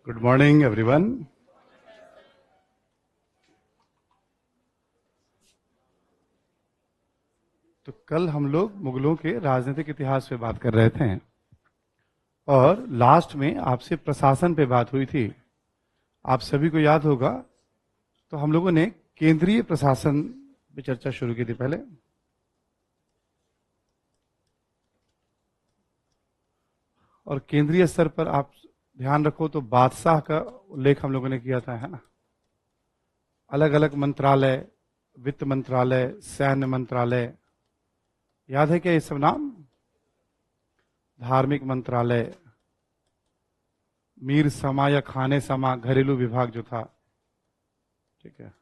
Good morning everyone. तो कल हम लोग मुगलों के राजनीतिक इतिहास पे बात कर रहे थे और लास्ट में आपसे प्रशासन पे बात हुई थी। आप सभी को याद होगा, तो हम लोगों ने केंद्रीय प्रशासन पे चर्चा शुरू की थी पहले। और केंद्रीय स्तर पर आप ध्यान रखो तो बादशाह का उल्लेख हम लोगों ने किया था, है ना। अलग अलग मंत्रालय, वित्त मंत्रालय, सैन्य मंत्रालय, याद है क्या ये सब नाम? धार्मिक मंत्रालय, मीर समा या खाने समा घरेलू विभाग जो था, ठीक है।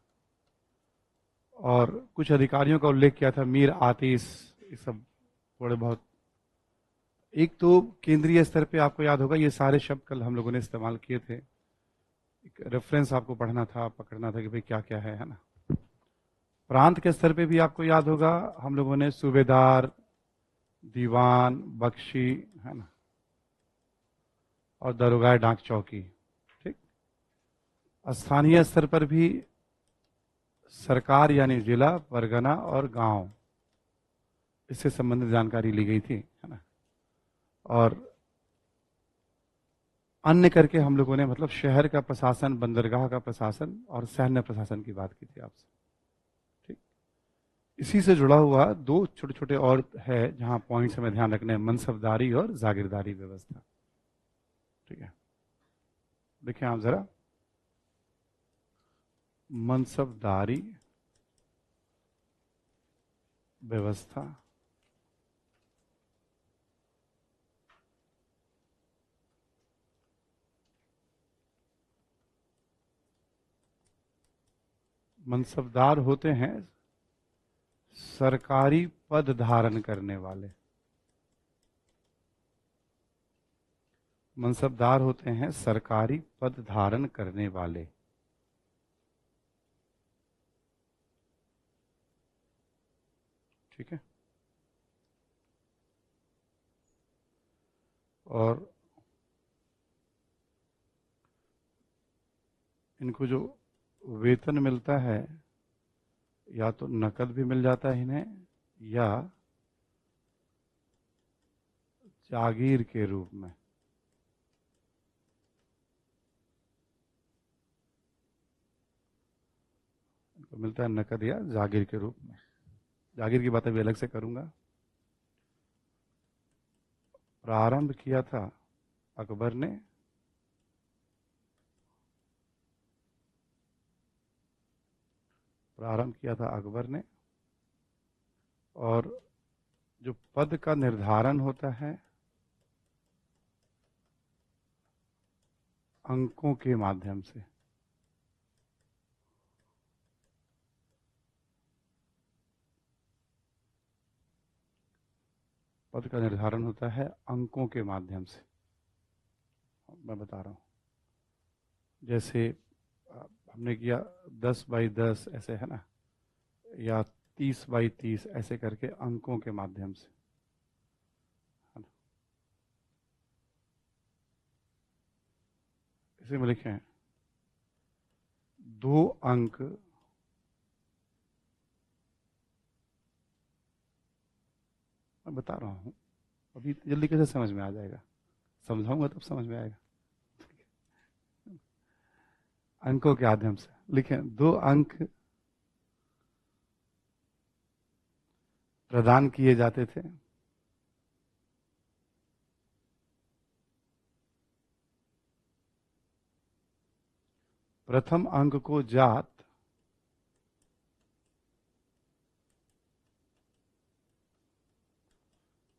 और कुछ अधिकारियों का उल्लेख किया था, मीर आतिश, ये सब थोड़े बहुत। एक तो केंद्रीय स्तर पे आपको याद होगा ये सारे शब्द कल हम लोगों ने इस्तेमाल किए थे। एक रेफरेंस आपको पढ़ना था, पकड़ना था कि भाई क्या क्या है ना। प्रांत के स्तर पे भी आपको याद होगा हम लोगों ने सूबेदार, दीवान, बख्शी, है ना, और दरोगा डाक चौकी, ठीक। स्थानीय स्तर पर भी सरकार यानी जिला, परगना और गांव, इससे संबंधित जानकारी ली गई थी, है ना। और अन्य करके हम लोगों ने मतलब शहर का प्रशासन, बंदरगाह का प्रशासन और सैन्य प्रशासन की बात की थी आपसे, ठीक। इसी से जुड़ा हुआ दो छोटे छोटे और है जहां पॉइंट्स हमें ध्यान रखने हैं, मनसबदारी और जागीरदारी व्यवस्था, ठीक है। देखिए आप जरा, मनसबदारी व्यवस्था, मनसबदार होते हैं सरकारी पद धारण करने वाले। मनसबदार होते हैं सरकारी पद धारण करने वाले, ठीक है। और इनको जो वेतन मिलता है या तो नकद भी मिल जाता है इन्हें, या जागीर के रूप में। इनको मिलता है नकद या जागीर के रूप में। जागीर की बात अभी अलग से करूंगा। प्रारंभ किया था अकबर ने, प्रारंभ किया था अकबर ने। और जो पद का निर्धारण होता है अंकों के माध्यम से, पद का निर्धारण होता है अंकों के माध्यम से। मैं बता रहा हूं, जैसे हमने किया 10/10 ऐसे, है ना, या 30/30 ऐसे करके अंकों के माध्यम से, है ना। इसे में लिखे हैं 2 अंक मैं बता रहा हूं, अभी जल्दी कैसे समझ में आ जाएगा, समझाऊंगा तब समझ में आएगा। अंकों के माध्यम से लिखें 2 अंक प्रदान किए जाते थे। प्रथम अंक को जात,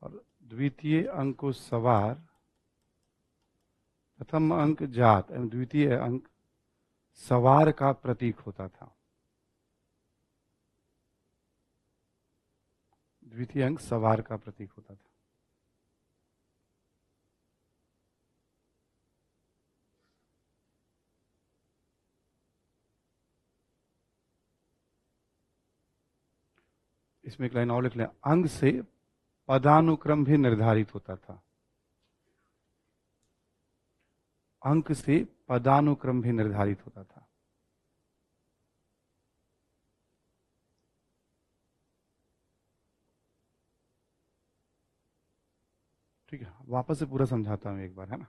और द्वितीय अंक को सवार। प्रथम अंक जात एवं द्वितीय अंक सवार का प्रतीक होता था। द्वितीय अंक सवार का प्रतीक होता था। इसमें एक लाइन और लिख लें, अंग से पदानुक्रम भी निर्धारित होता था। अंक से पदानुक्रम भी निर्धारित होता था। ठीक है, वापस से पूरा समझाता हूं एक बार, है ना।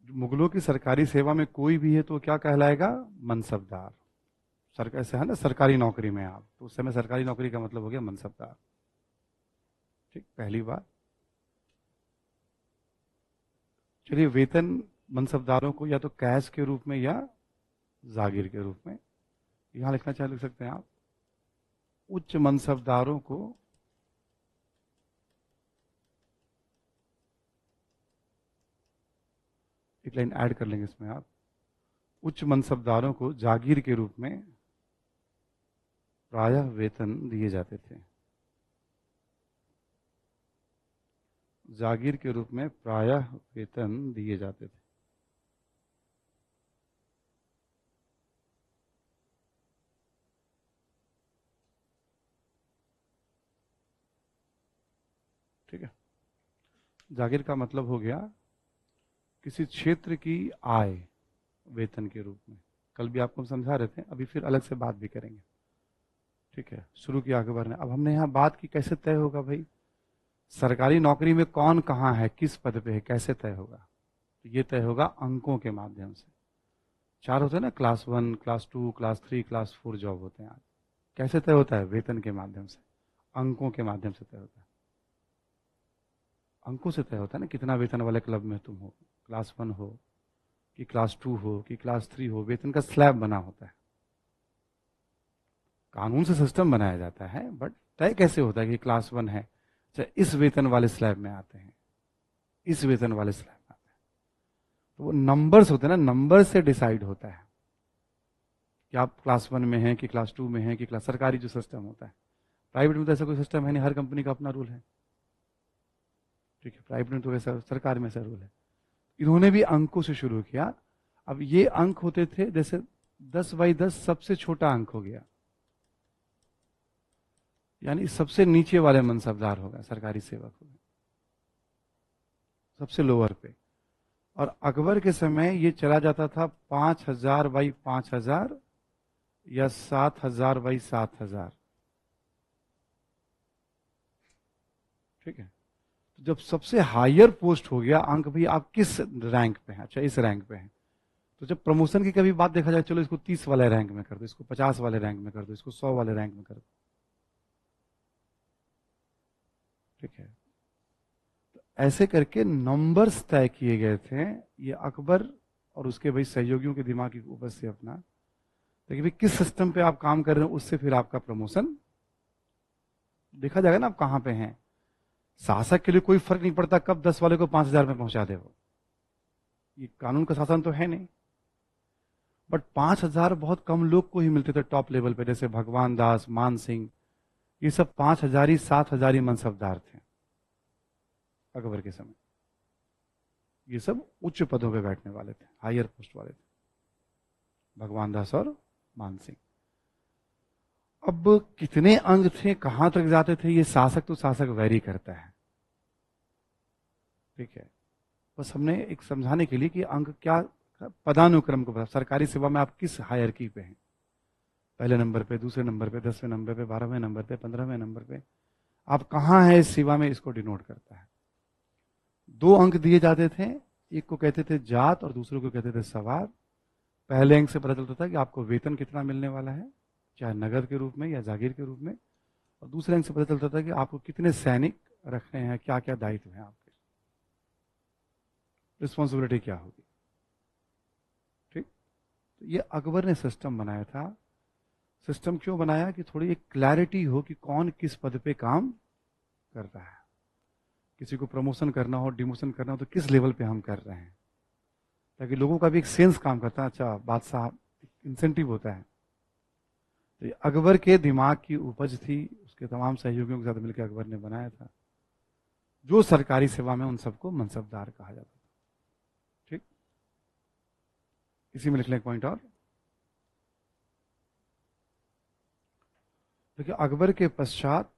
मुगलों की सरकारी सेवा में कोई भी है तो क्या कहलाएगा? मनसबदार। सरकार से है ना, सरकारी नौकरी में आप, तो उस समय सरकारी नौकरी का मतलब हो गया मनसबदार। ठीक, पहली बात। चलिए, वेतन मनसबदारों को या तो कैश के रूप में या जागीर के रूप में, यहां लिखना चाहे लिख सकते हैं आप। उच्च मनसबदारों को एक लाइन ऐड कर लेंगे इसमें आप। उच्च मनसबदारों को जागीर के रूप में प्रायः वेतन दिए जाते थे। जागीर के रूप में प्रायः वेतन दिए जाते थे। ठीक है, जागीर का मतलब हो गया किसी क्षेत्र की आय वेतन के रूप में। कल भी आपको हम समझा रहे थे, अभी फिर अलग से बात भी करेंगे। ठीक है, शुरू किया आगे बढ़ने। अब हमने यहाँ बात की कैसे तय होगा भाई, सरकारी नौकरी में कौन कहाँ है, किस पद पे है, कैसे तय होगा? तो ये तय होगा अंकों के माध्यम से। चार होते हैं ना, class 1, class 2, class 3, class 4 job होते हैं आज। कैसे तय होता है? वेतन के माध्यम से, अंकों के माध्यम से तय होता है। अंकों से तय होता है ना, कितना वेतन वाले क्लब में तुम हो, क्लास 1 हो कि क्लास 2 हो कि क्लास 3 हो, वेतन का स्लैब बना होता है। कानून से सिस्टम बनाया जाता है, बट तय कैसे होता है कि क्लास 1 है, चाहे इस वेतन वाले स्लैब में आते हैं, इस वेतन वाले स्लैब में आते हैं। तो वो नंबर्स होते हैं ना, नंबर से डिसाइड होता है कि आप क्लास 1 में हैं कि क्लास 2 में हैं कि क्लास, सरकारी जो सिस्टम होता है। प्राइवेट में तो ऐसा कोई सिस्टम है नहीं, हर कंपनी का अपना रूल है। ठीक है, प्राइवेट में तो ऐसा, सरकार में ऐसा रूल है। इन्होंने भी अंकों से शुरू किया। अब ये अंक होते थे जैसे 10 बाई 10 सबसे छोटा अंक हो गया, यानी सबसे नीचे वाले मनसबदार हो गए, सरकारी सेवक हो गए, सबसे लोअर पे। और अकबर के समय ये चला जाता था 5,000 बाई 5,000 या 7,000 बाई 7,000। ठीक है, तो जब सबसे हायर पोस्ट हो गया अंक, भी आप किस रैंक पे हैं, अच्छा इस रैंक पे हैं, तो जब प्रमोशन की कभी बात देखा जाए, चलो इसको 30 वाले रैंक में कर दो, इसको 50 वाले रैंक में कर दो, इसको 100 वाले रैंक में कर दो। ठीक है, ऐसे करके नंबर्स तय किए गए थे। ये अकबर और उसके भाई सहयोगियों के दिमाग की उपज से अपना, देखिए भाई किस सिस्टम पे आप काम कर रहे हो, उससे फिर आपका प्रमोशन देखा जाएगा ना, आप कहाँ पे हैं। शासक के लिए कोई फर्क नहीं पड़ता कब 10 वाले को 5,000 में पहुंचा दे वो, ये कानून का शासन तो है नहीं। बट 5,000 बहुत कम लोग को ही मिलते थे टॉप लेवल पे, जैसे भगवान दास, मान सिंह, ये सब 5,000 ही 7,000 ही मनसबदार थे अकबर के समय। ये सब उच्च पदों पे बैठने वाले थे, हायर पोस्ट वाले थे, भगवान दास और मान सिंह। अब कितने अंग थे, कहां तक जाते थे, ये शासक तो शासक वैरी करता है। ठीक है, बस हमने एक समझाने के लिए कि अंक क्या, पदानुक्रम को, सरकारी सेवा में आप किस हायरकी पे हैं, पहले नंबर पे, दूसरे नंबर पे, 10वें नंबर पे, 12वें नंबर पे, 15वें नंबर पे, आप कहाँ हैं इस सेवा में, इसको डिनोट करता है। 2 अंक दिए जाते थे, एक को कहते थे जात और दूसरे को कहते थे सवार। पहले अंक से पता चलता था कि आपको वेतन कितना मिलने वाला है, चाहे नगद के रूप में या जागीर के रूप में। और दूसरे अंक से पता चलता था कि आपको कितने सैनिक रखने हैं, क्या क्या दायित्व हैं आपके, रिस्पॉन्सिबिलिटी क्या होगी। ठीक, तो ये अकबर ने सिस्टम बनाया था। सिस्टम क्यों बनाया? कि थोड़ी एक क्लैरिटी हो कि कौन किस पद पे काम कर रहा है, किसी को प्रमोशन करना हो, डिमोशन करना हो, तो किस लेवल पे हम कर रहे हैं, ताकि लोगों का भी एक सेंस काम करता है। अच्छा, बादशाह इंसेंटिव होता है। तो ये अकबर के दिमाग की उपज थी, उसके तमाम सहयोगियों के साथ मिलकर अकबर ने बनाया था। जो सरकारी सेवा में, उन सबको मनसबदार कहा जाता था। ठीक, इसी में लिख लें एक पॉइंट और। देखिए, अकबर के पश्चात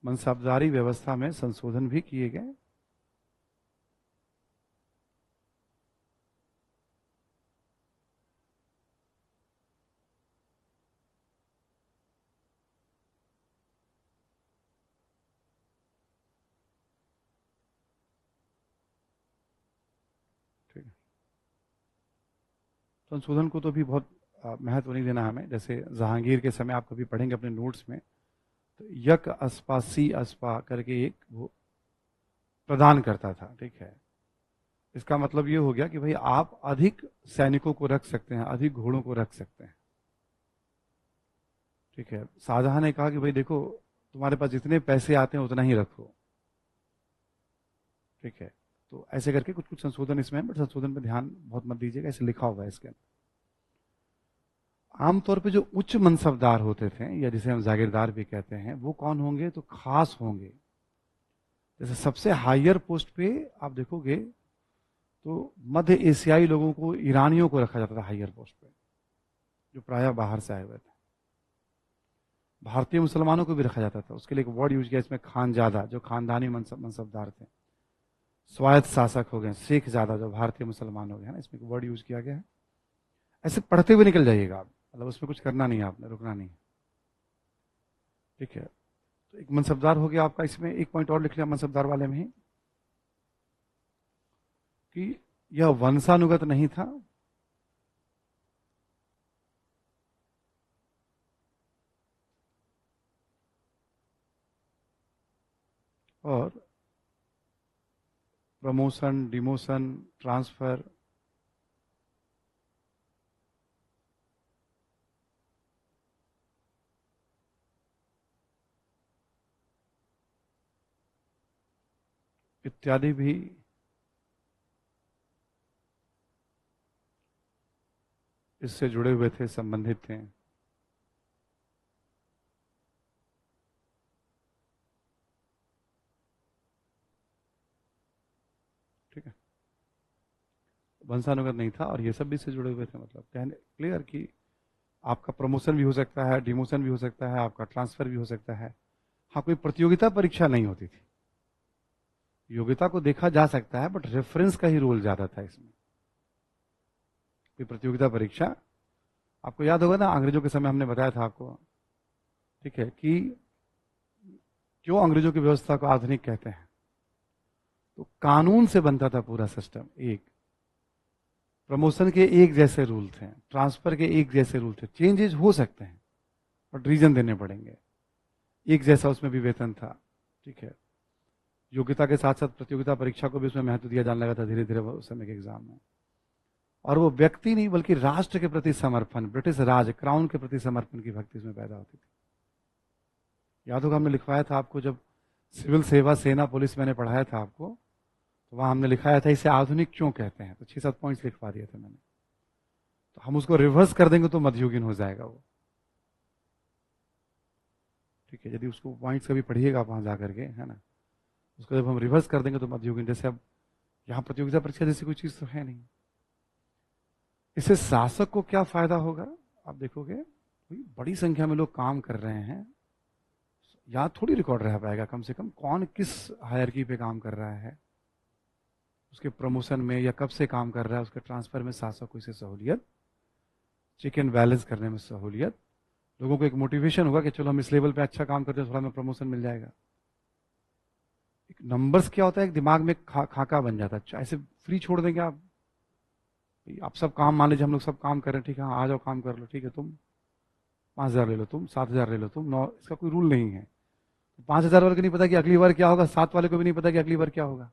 मनसबदारी व्यवस्था में संशोधन भी किए गए। ठीक है, संशोधन को तो भी बहुत महत्व नहीं देना हमें। जैसे जहांगीर के समय आप कभी पढ़ेंगे अपने नोट्स में, तो यक अस्पा सी अस्पा करके एक वो प्रदान करता था। ठीक है, इसका मतलब ये हो गया कि भाई आप अधिक सैनिकों को रख सकते हैं, अधिक घोड़ों को रख सकते हैं। ठीक है, शाहजहां ने कहा कि भाई देखो, तुम्हारे पास जितने पैसे आते हैं उतना ही रखो। ठीक है, तो ऐसे करके कुछ कुछ संशोधन इसमें है, बट संशोधन पे ध्यान बहुत मत दीजिएगा, ऐसे लिखा हुआ है इसके अंदर। आमतौर पे जो उच्च मनसबदार होते थे, या जिसे हम जागीरदार भी कहते हैं, वो कौन होंगे? तो खास होंगे। जैसे सबसे हायर पोस्ट पे आप देखोगे तो मध्य एशियाई लोगों को, ईरानियों को रखा जाता था हायर पोस्ट पे, जो प्रायः बाहर से आए हुए थे। भारतीय मुसलमानों को भी रखा जाता था। उसके लिए एक वर्ड यूज किया इसमें, खानजादा, जो खानदानी मनसबदार थे। स्वायत्त शासक हो गए, शेख ज्यादा, जो भारतीय मुसलमान हो गए, है ना, इसमें एक वर्ड यूज किया गया है। ऐसे पढ़ते हुए निकल जाइएगा आप, मतलब उसमें कुछ करना नहीं है आपने, रुकना नहीं। ठीक है, तो एक मनसबदार हो गया आपका। इसमें एक पॉइंट और लिख लिया मनसबदार वाले में ही, कि यह वंशानुगत नहीं था, और प्रमोशन, डिमोशन, ट्रांसफर इत्यादि भी इससे जुड़े हुए थे, संबंधित थे। ठीक है, वंशानुगत नहीं था, और ये सब भी इससे जुड़े हुए थे। मतलब कहने क्लियर कि आपका प्रमोशन भी हो सकता है, डिमोशन भी हो सकता है, आपका ट्रांसफर भी हो सकता है। हाँ, कोई प्रतियोगिता परीक्षा नहीं होती थी। योग्यता को देखा जा सकता है, बट रेफरेंस का ही रोल ज्यादा था इसमें। कोई प्रतियोगिता परीक्षा, आपको याद होगा ना, अंग्रेजों के समय हमने बताया था आपको, ठीक है, कि क्यों अंग्रेजों की व्यवस्था को आधुनिक कहते हैं। तो कानून से बनता था पूरा सिस्टम। एक प्रमोशन के एक जैसे रूल थे, ट्रांसफर के एक जैसे रूल थे। चेंजेस हो सकते हैं बट रीजन देने पड़ेंगे। एक जैसा उसमें भी वेतन था। ठीक है, योग्यता के साथ साथ प्रतियोगिता परीक्षा को भी उसमें महत्व दिया जाने लगा था धीरे धीरे उस समय के एग्जाम में। और वो व्यक्ति नहीं, बल्कि राष्ट्र के प्रति समर्पण, ब्रिटिश राज, क्राउन के प्रति समर्पण की भक्ति इसमें पैदा होती थी। याद होगा हमने लिखवाया था आपको, जब सिविल सेवा, सेना, पुलिस मैंने पढ़ाया था आपको, तो वहां हमने लिखाया था इसे आधुनिक क्यों कहते हैं। तो 6-7 पॉइंट्स लिखवा दिए थे मैंने। तो हम उसको रिवर्स कर देंगे तो मध्ययुगीन हो जाएगा वो। ठीक है, यदि उसको पॉइंट्स कभी पढ़िएगा आप वहां जाकर के, है ना, उसको जब हम रिवर्स कर देंगे तो मध्ययुगीन। जैसे अब यहाँ प्रतियोगिता परीक्षा जैसी कोई चीज तो है नहीं। इससे शासक को क्या फायदा होगा? आप देखोगे बड़ी संख्या में लोग काम कर रहे हैं, याद थोड़ी रिकॉर्ड रह पाएगा कम से कम कौन किस हायरकी पे काम कर रहा है, उसके प्रमोशन में या कब से काम कर रहा है, उसके ट्रांसफर में शासक को इसे सहूलियत, चेक एंड बैलेंस करने में सहूलियत, लोगों को एक मोटिवेशन होगा कि चलो हम इस लेवल पे अच्छा काम करते हैं, थोड़ा हमें प्रमोशन मिल जाएगा। एक नंबर्स क्या होता है, एक दिमाग में खाका बन जाता है। ऐसे फ्री छोड़ देंगे आप सब काम, मान लीजिए हम लोग सब काम कर रहे हैं, ठीक है, हाँ आ जाओ काम कर लो, ठीक है, तुम 5,000 ले लो, तुम 7,000 ले लो, तुम 9, इसका कोई रूल नहीं है। 5,000 वाले को नहीं पता कि अगली बार क्या होगा, 7 वाले को भी नहीं पता कि अगली बार क्या होगा।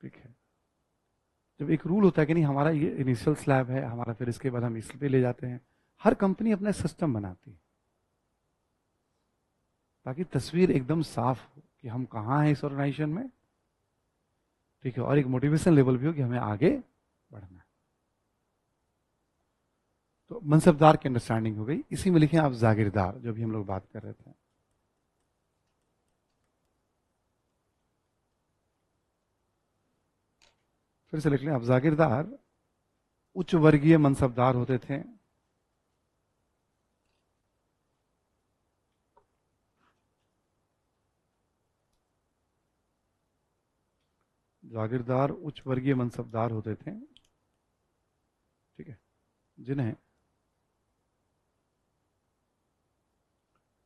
ठीक है, जब एक रूल होता है कि नहीं हमारा ये इनिशियल स्लैब है हमारा, फिर इसके बाद हम इस पे ले जाते हैं। हर कंपनी अपना सिस्टम बनाती है ताकि तस्वीर एकदम साफ हो कि हम कहाँ हैं इस ऑर्गेनाइजेशन में। ठीक है, और एक मोटिवेशन लेवल भी हो कि हमें आगे बढ़ना है। तो मनसबदार की अंडरस्टैंडिंग हो गई। इसी में लिखे आप जागीरदार, जो भी हम लोग बात कर रहे थे। फिर से लिख लें आप, जागीरदार उच्च वर्गीय मनसबदार होते थे जागीरदार उच्च वर्गीय मनसबदार होते थे, ठीक है, जिन्हें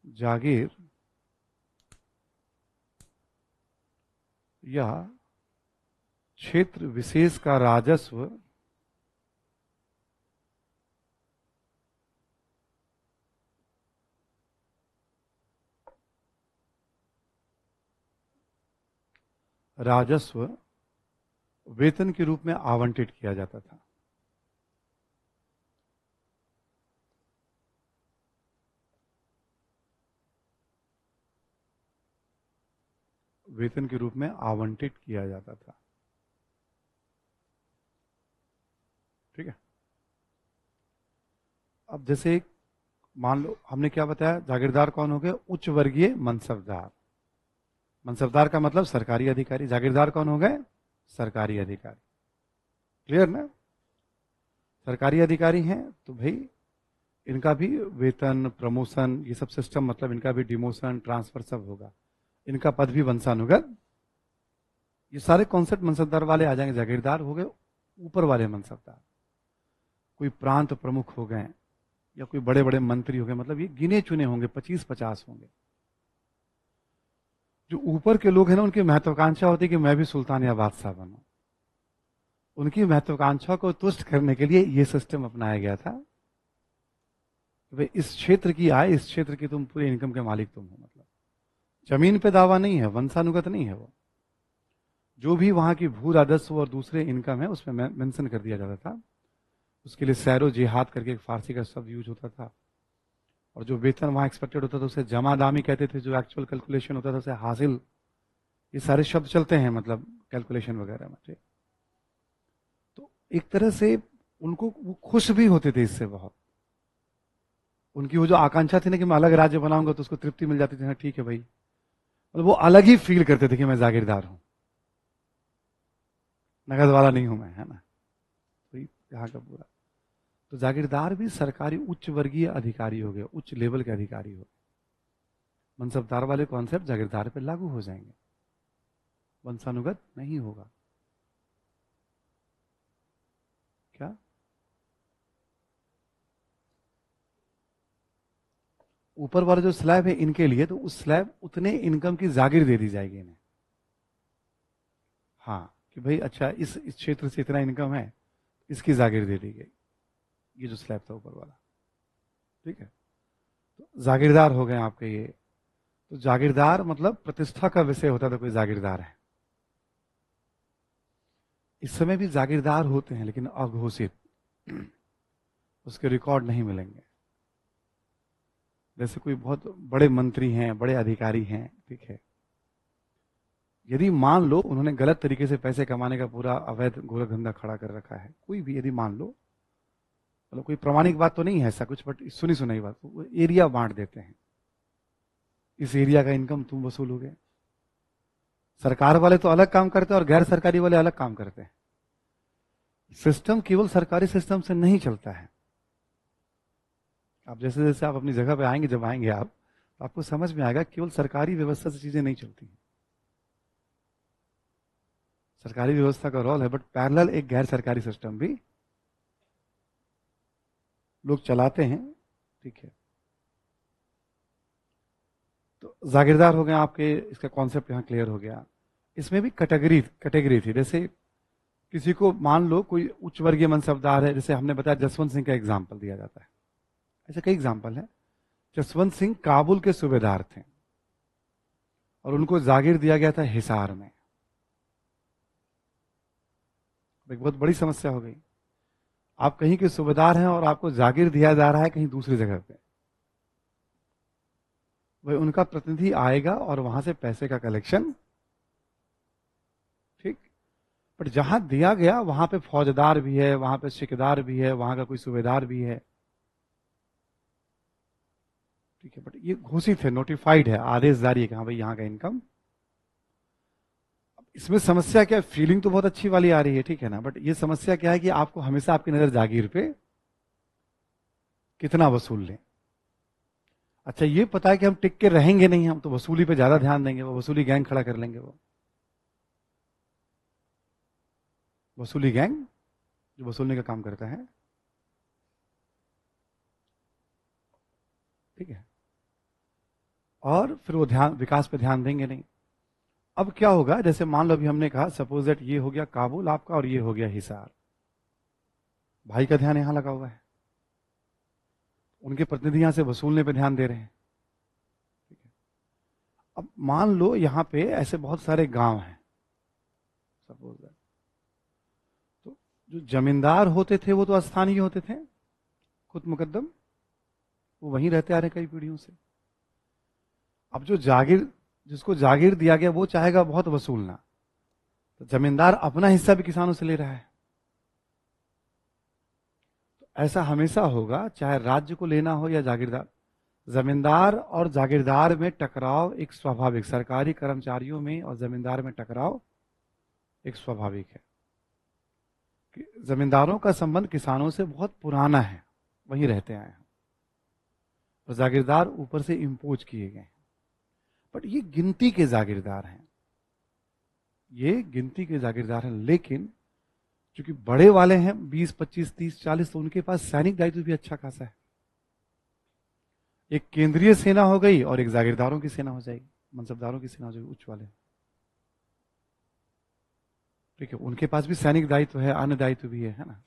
जागीर या क्षेत्र विशेष का राजस्व वेतन के रूप में आवंटित किया जाता था। वेतन के रूप में आवंटित किया जाता था, ठीक है। अब जैसे मान लो हमने क्या बताया, जागीरदार कौन हो गए, उच्च वर्गीय मनसबदार। मनसबदार का मतलब सरकारी अधिकारी, जागीरदार कौन हो गए, सरकारी अधिकारी। क्लियर ना? सरकारी अधिकारी हैं तो भाई इनका भी वेतन, प्रमोशन, ये सब सिस्टम, मतलब इनका भी डिमोशन, ट्रांसफर सब होगा, इनका पद भी वंशानुगत। ये सारे कॉन्सेप्ट मनसबदार वाले आ जाएंगे। जागीरदार हो गए ऊपर वाले मनसबदार, कोई प्रांत प्रमुख हो गए या कोई बड़े बड़े मंत्री हो गए, मतलब ये गिने चुने होंगे, 25-50 होंगे। जो ऊपर के लोग हैं ना, उनकी महत्वाकांक्षा होती है कि मैं भी सुल्तान या बादशाह बनूं। उनकी महत्वाकांक्षा को तुष्ट करने के लिए ये सिस्टम अपनाया गया था। भाई इस क्षेत्र की आय, इस क्षेत्र की तुम पूरे इनकम के मालिक तुम हो, मतलब जमीन पे दावा नहीं है, वंशानुगत नहीं है वो। जो भी वहां की भू राजस्व और दूसरे इनकम है उसमें मेंशन कर दिया जाता था। उसके लिए सैरो जिहाद करके एक फारसी का शब्द यूज होता था। और जो वेतन वहां एक्सपेक्टेड होता था उसे जमादामी कहते थे, जो एक्चुअल कैलकुलेशन होता था उसे हासिल। ये सारे शब्द चलते हैं मतलब कैलकुलेशन वगैरह में, ठीक। तो एक तरह से उनको वो खुश भी होते थे इससे बहुत। उनकी वो जो आकांक्षा थी ना कि मैं अलग राज्य बनाऊंगा, तो उसको तृप्ति मिल जाती थी, हाँ ठीक है भाई, मतलब वो अलग ही फील करते थे कि मैं जागीरदार हूं, नगद वाला नहीं हूं मैं, है ना। तो यहाँ का पूरा, तो जागीरदार भी सरकारी उच्च वर्गीय अधिकारी हो गए, उच्च लेवल के अधिकारी हो गए। मनसबदार वाले कॉन्सेप्ट जागीरदार पे लागू हो जाएंगे, वंशानुगत नहीं होगा। क्या ऊपर वाला जो स्लैब है इनके लिए, तो उस स्लैब उतने इनकम की जागीर दे दी जाएगी इन्हें। हाँ कि भाई अच्छा इस क्षेत्र से इतना इनकम है, इसकी जागीर दे दी गई, ये जो स्लैब था ऊपर वाला, ठीक है। तो जागीरदार हो गए आपके ये। तो जागीरदार मतलब प्रतिष्ठा का विषय होता था कोई जागीरदार है। इस समय भी जागीरदार होते हैं लेकिन अघोषित, उसके रिकॉर्ड नहीं मिलेंगे। जैसे कोई बहुत बड़े मंत्री हैं, बड़े अधिकारी हैं, ठीक है, यदि मान लो उन्होंने गलत तरीके से पैसे कमाने का पूरा अवैध गोरखधंधा खड़ा कर रखा है, कोई भी यदि मान लो, मतलब कोई प्रमाणिक बात तो नहीं है ऐसा कुछ, बट सुनी सुनाई बात, वो एरिया बांट देते हैं, इस एरिया का इनकम तुम वसूलोगे। सरकार वाले तो अलग काम करते हैं और गैर सरकारी वाले अलग काम करते हैं। सिस्टम केवल सरकारी सिस्टम से नहीं चलता है। आप जैसे जैसे आप अपनी जगह पे आएंगे, जब आएंगे आप, तो आपको समझ में आएगा केवल सरकारी व्यवस्था से चीजें नहीं चलती। सरकारी व्यवस्था का रोल है, बट पैरेलल एक गैर सरकारी सिस्टम भी लोग चलाते हैं, ठीक है। तो जागीरदार हो गए आपके, इसका कॉन्सेप्ट यहां क्लियर हो गया। इसमें भी कैटेगरी थी। जैसे किसी को मान लो कोई उच्च वर्गीय मनसबदार है, जैसे हमने बताया जसवंत सिंह का एग्जाम्पल दिया जाता है, ऐसे कई एग्जाम्पल है। जसवंत सिंह काबुल के सूबेदार थे और उनको जागीर दिया गया था हिसार में। एक बहुत बड़ी समस्या हो गई, आप कहीं के सूबेदार हैं और आपको जागीर दिया जा रहा है कहीं दूसरी जगह पे। भाई उनका प्रतिनिधि आएगा और वहां से पैसे का कलेक्शन, ठीक, बट जहां दिया गया वहां पे फौजदार भी है, वहां पे ठेकेदार भी है, वहां का कोई सूबेदार भी है, ठीक है, बट ये घोषित है, नोटिफाइड है, आदेश जारी है कि हाँ भाई यहाँ का इनकम। इसमें समस्या क्या है, फीलिंग तो बहुत अच्छी वाली आ रही है, ठीक है ना, बट ये समस्या क्या है कि आपको हमेशा आपकी नजर जागीर पे कितना वसूल लें। अच्छा ये पता है कि हम टिक के रहेंगे नहीं, हम तो वसूली पे ज्यादा ध्यान देंगे, वो वसूली गैंग खड़ा कर लेंगे वो। वसूली गैंग जो वसूलने का काम करता है, ठीक है। और फिर वो ध्यान, विकास पे ध्यान देंगे नहीं। अब क्या होगा, जैसे मान लो अभी हमने कहा सपोज दैट ये हो गया काबुल आपका और ये हो गया हिसार, भाई का ध्यान यहां लगा हुआ है, उनके प्रतिनिधि यहां से वसूलने पे ध्यान दे रहे हैं, ठीक है। अब मान लो यहां पे ऐसे बहुत सारे गांव हैं सपोज दैट, तो जो जमींदार होते थे वो तो स्थानीय होते थे, खुद मुकद्दम, वो वहीं रहते आ रहे कई पीढ़ियों से। अब जो जागीर, जिसको जागीर दिया गया वो चाहेगा बहुत वसूलना, तो जमींदार अपना हिस्सा भी किसानों से ले रहा है। तो ऐसा हमेशा होगा, चाहे राज्य को लेना हो या जागीरदार, जमींदार और जागीरदार में टकराव एक स्वाभाविक, सरकारी कर्मचारियों में और जमींदार में टकराव एक स्वाभाविक है। कि जमींदारों का संबंध किसानों से बहुत पुराना है, वहीं रहते आए हैं, और जागीरदार ऊपर से इंपोज किए गए हैं। बट ये गिनती के जागीरदार हैं, ये गिनती के जागीरदार हैं, लेकिन क्योंकि बड़े वाले हैं 20, 25, 30, 40, तो उनके पास सैनिक दायित्व भी अच्छा खासा है। एक केंद्रीय सेना हो गई और एक जागीरदारों की सेना हो जाएगी, मनसबदारों की सेना हो जाएगी, उच्च वाले, ठीक है। उनके पास भी सैनिक दायित्व है, अन्य दायित्व भी है ना।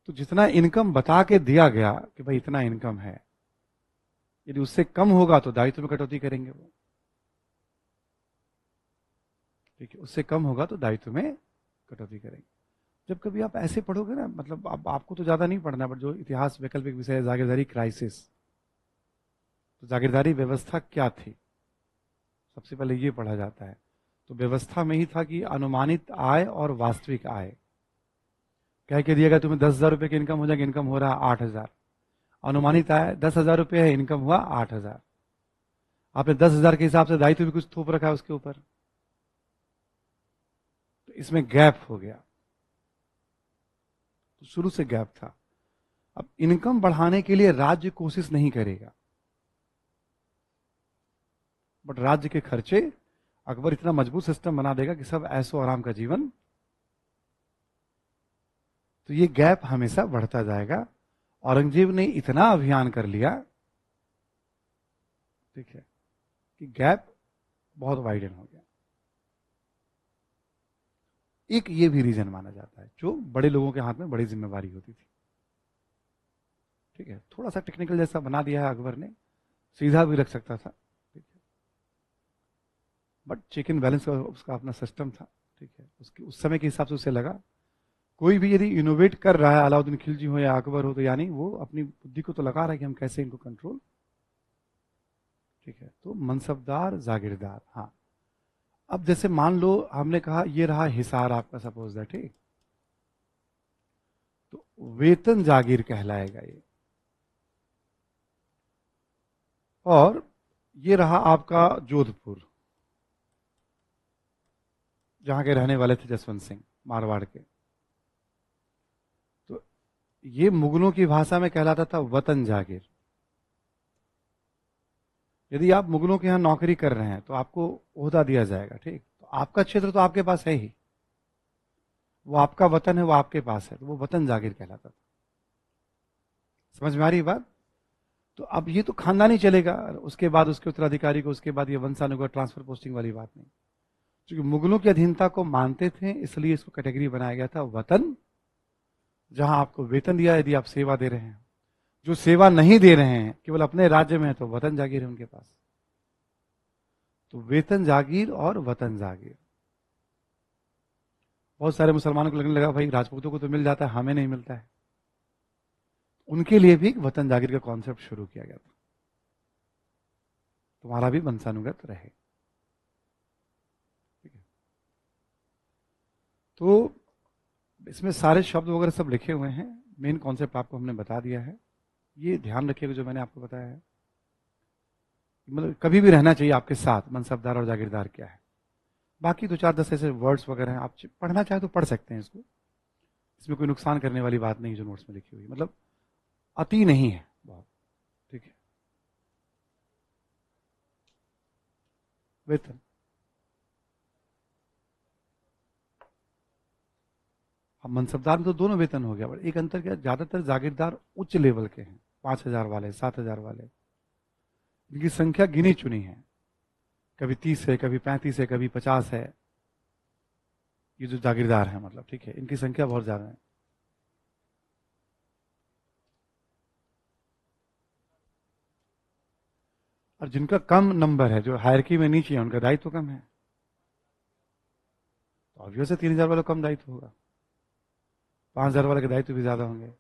तो जितना इनकम बता के दिया गया कि भाई इतना इनकम है, यदि उससे कम होगा तो दायित्व में कटौती करेंगे वो, ठीक है। उससे कम होगा तो दायित्व में कटौती करेंगे। जब कभी आप ऐसे पढ़ोगे ना, मतलब अब आपको तो ज्यादा नहीं पढ़ना, बट जो इतिहास वैकल्पिक विषय है जागीरदारी क्राइसिस, तो जागीरदारी व्यवस्था क्या थी, सबसे पहले ये पढ़ा जाता है। तो व्यवस्था में ही था कि अनुमानित आय और वास्तविक आय, कह के दिया गया तुम्हें 10,000 रुपए की इनकम हो जाएगी, इनकम हो रहा है 8,000, अनुमानित आय 10,000 रुपए है, इनकम हुआ 8,000, आपने 10,000 के हिसाब से दायित्व भी कुछ थोप रखा है उसके ऊपर, तो इसमें गैप हो गया, तो शुरू से गैप था। अब इनकम बढ़ाने के लिए राज्य कोशिश नहीं करेगा, बट राज्य के खर्चे अकबर इतना मजबूत सिस्टम बना देगा कि सब ऐशो आराम का जीवन, तो ये गैप हमेशा बढ़ता जाएगा। औरंगजेब ने इतना अभियान कर लिया, ठीक है, कि गैप बहुत वाइडन हो गया। एक ये भी रीजन माना जाता है, जो बड़े लोगों के हाथ में बड़ी जिम्मेवारी होती थी, ठीक है, थोड़ा सा टेक्निकल जैसा बना दिया है अकबर ने, सीधा भी रख सकता था, ठीक है, बट चेक एंड बैलेंस का उसका अपना सिस्टम था, ठीक है। उसके उस समय के हिसाब से उसे लगा कोई भी यदि इनोवेट कर रहा है, अलाउद्दीन खिलजी हो या अकबर हो, तो यानी वो अपनी बुद्धि को तो लगा रहा है कि हम कैसे इनको कंट्रोल, ठीक है। तो मनसबदार जागीरदार, हाँ। अब जैसे मान लो हमने कहा ये रहा हिसार आपका सपोज दैट, ठीक, तो वेतन जागीर कहलाएगा ये। और ये रहा आपका जोधपुर, जहां के रहने वाले थे जसवंत सिंह, मारवाड़ के। तो ये मुगलों की भाषा में कहलाता था वतन जागीर। यदि आप मुगलों के यहां नौकरी कर रहे हैं तो आपको ओहदा दिया जाएगा, ठीक, तो आपका क्षेत्र तो आपके पास है ही, वो आपका वतन है, वो आपके पास है, तो वो वतन जागीर कहलाता था। समझ में आ रही बात? तो अब ये तो खानदानी चलेगा, उसके बाद उसके उत्तराधिकारी को, उसके बाद ये वंशानुगत ट्रांसफर पोस्टिंग वाली बात नहीं। क्योंकि मुगलों की अधीनता को मानते थे, इसलिए इसको कैटेगरी बनाया गया था वतन, जहां आपको वेतन दिया यदि आप सेवा दे रहे हैं। जो सेवा नहीं दे रहे हैं, केवल अपने राज्य में है, तो वतन जागीर है उनके पास। तो वेतन जागीर और वतन जागीर। बहुत सारे मुसलमानों को लगने लगा भाई राजपूतों को तो मिल जाता है, हमें नहीं मिलता है, उनके लिए भी वतन जागीर का कॉन्सेप्ट शुरू किया गया था, तुम्हारा भी वंशानुगत रहे, ठीक है। तो इसमें सारे शब्द वगैरह सब लिखे हुए हैं, मेन कॉन्सेप्ट आपको हमने बता दिया है। ये ध्यान रखिएगा जो मैंने आपको बताया है, मतलब कभी भी रहना चाहिए आपके साथ मनसबदार और जागीरदार क्या है। बाकी 2, 4, 10 ऐसे वर्ड्स वगैरह हैं, आप पढ़ना चाहे तो पढ़ सकते हैं इसको, इसमें कोई नुकसान करने वाली बात नहीं जो नोट्स में लिखी हुई, मतलब अति नहीं है बहुत, ठीक है। वेतन, अब मनसबदार में तो दोनों वेतन हो गया, बट एक अंतर क्या, ज्यादातर जागीरदार उच्च लेवल के हैं, 5,000 वाले, 7,000 वाले, इनकी संख्या गिनी चुनी है, कभी 30 है, कभी 35 है, कभी 50 है, ये जो जागीरदार है मतलब, ठीक है, इनकी संख्या बहुत ज्यादा है। और जिनका कम नंबर है, जो हायरकी में नीचे है, उनका दायित्व कम है, तो ऑब्वियस है 3,000 वाला कम दायित्व होगा, 5,000 वाले के दायित्व भी ज्यादा होंगे।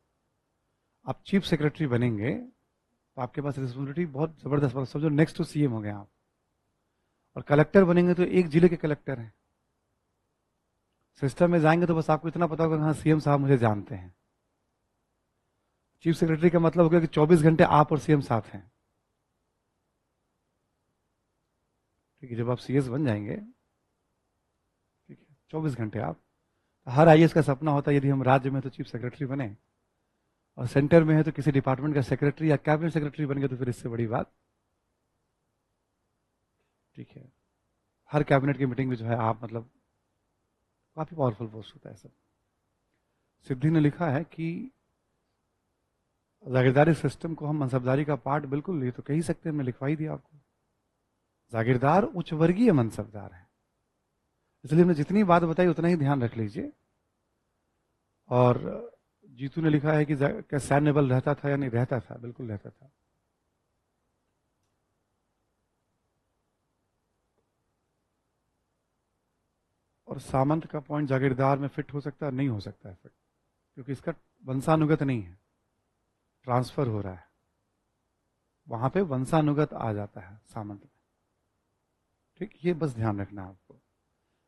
आप चीफ सेक्रेटरी बनेंगे तो आपके पास रिस्पॉन्सिबिलिटी बहुत जबरदस्त, समझो नेक्स्ट टू सीएम हो गए आप। और कलेक्टर बनेंगे तो एक जिले के कलेक्टर हैं, सिस्टम में जाएंगे तो बस आपको इतना पता होगा हाँ सीएम साहब मुझे जानते हैं। चीफ सेक्रेटरी का मतलब हो गया कि 24 घंटे आप और सीएम साथ हैं, ठीक है। जब आप सीएस बन जाएंगे, ठीक है, 24 घंटे आप, हर आईएएस का सपना होता है यदि हम राज्य में तो चीफ सेक्रेटरी बने, और सेंटर में है तो किसी डिपार्टमेंट का सेक्रेटरी या कैबिनेट सेक्रेटरी बन गए तो फिर इससे बड़ी बात, ठीक है। हर कैबिनेट की मीटिंग में जो है आप मतलब काफी पावरफुल पोस्ट होता है सब। सिद्धि ने लिखा है कि जागीरदारी सिस्टम को हम मनसबदारी का पार्ट बिल्कुल ले तो कह ही सकते हैं, मैं लिखवा ही दिया आपको। जागीरदार उच्च वर्गीय मनसबदार है, इसलिए हमने जितनी बात बताई उतना ही ध्यान रख लीजिए। और जीतू ने लिखा है कि क्या सैन्य बल रहता था या नहीं, रहता था, बिल्कुल रहता था। और सामंत का पॉइंट जागीरदार में फिट हो सकता है, नहीं हो सकता है फिट, क्योंकि इसका वंशानुगत नहीं है, ट्रांसफर हो रहा है, वहां पे वंशानुगत आ जाता है सामंत में, ठीक, ये बस ध्यान रखना है आपको।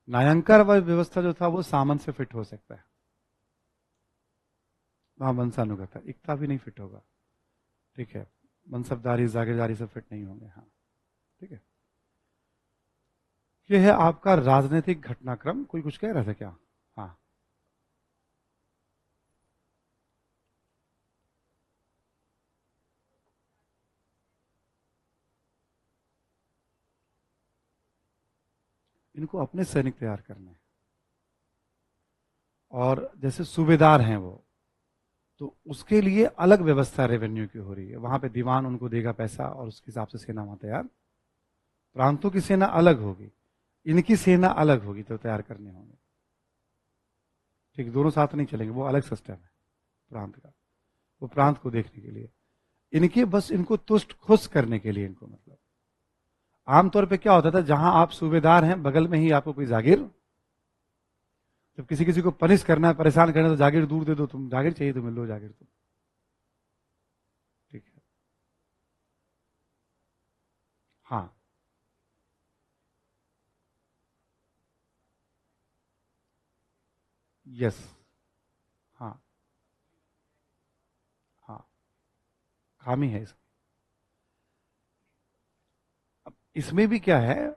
न्यायांकर व्यवस्था जो था वो सामंत से फिट हो सकता है, वहां वंशानुगत है, इकता भी नहीं फिट होगा, ठीक है, मनसबदारी जागीरदारी से फिट नहीं होंगे, हाँ, ठीक है। ये है आपका राजनीतिक घटनाक्रम। कोई कुछ कह रहा था क्या? हाँ, इनको अपने सैनिक तैयार करने हैं, और जैसे सूबेदार हैं वो, तो उसके लिए अलग व्यवस्था रेवेन्यू की हो रही है, वहां पे दीवान उनको देगा पैसा और उसके हिसाब से सेना वहां तैयार, प्रांतों की सेना अलग होगी, इनकी सेना अलग होगी, तो तैयार करने होंगे, ठीक, दोनों साथ नहीं चलेंगे, वो अलग सिस्टम है प्रांत का, वो प्रांत को देखने के लिए, इनके बस इनको तुष्ट खुश करने के लिए, इनको मतलब आमतौर पे क्या होता था, जहां आप सूबेदार हैं बगल में ही आपको कोई जागीर, जब किसी किसी को पनिश करना है, परेशान करना है, तो जागीर दूर दे दो, तुम जागीर चाहिए तो मिल लो जागीर तुम, ठीक है। हाँ, यस, हाँ, हाँ, खामी है इसमें। अब इसमें भी क्या है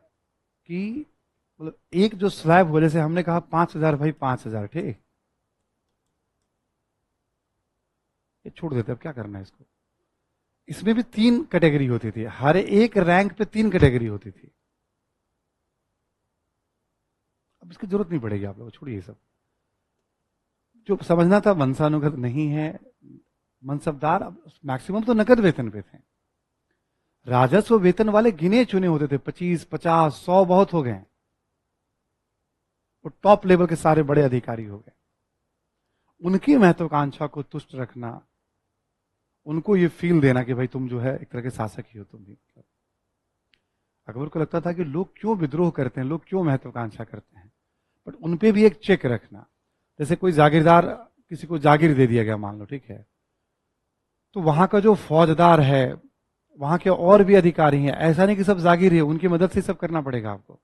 कि मतलब एक जो स्लैब हो, जैसे हमने कहा 5,000 भाई 5,000, ठीक, ये छोड़ देते, अब क्या करना है इसको। इसमें भी 3 कैटेगरी होती थी, हर एक रैंक पे 3 कैटेगरी होती थी, अब इसकी जरूरत नहीं पड़ेगी, आप लोग छोड़िए सब, जो समझना था वंशानुगत नहीं है। मनसबदार मैक्सिमम तो नकद वेतन पे थे, राजस्व वेतन वाले गिने चुने होते थे, 25, 50, 100 बहुत हो गए, वो टॉप लेवल के सारे बड़े अधिकारी हो गए। उनकी महत्वाकांक्षा को तुष्ट रखना, उनको ये फील देना कि भाई तुम जो है एक तरह के शासक ही हो तुम भी, मतलब अकबर को लगता था कि लोग क्यों विद्रोह करते हैं, लोग क्यों महत्वाकांक्षा करते हैं, बट उनपे भी एक चेक रखना। जैसे कोई जागीरदार, किसी को जागीर दे दिया गया मान लो, ठीक है, तो वहां का जो फौजदार है, वहां के और भी अधिकारी हैं, ऐसा नहीं कि सब जागीर है, उनकी मदद से सब करना पड़ेगा आपको,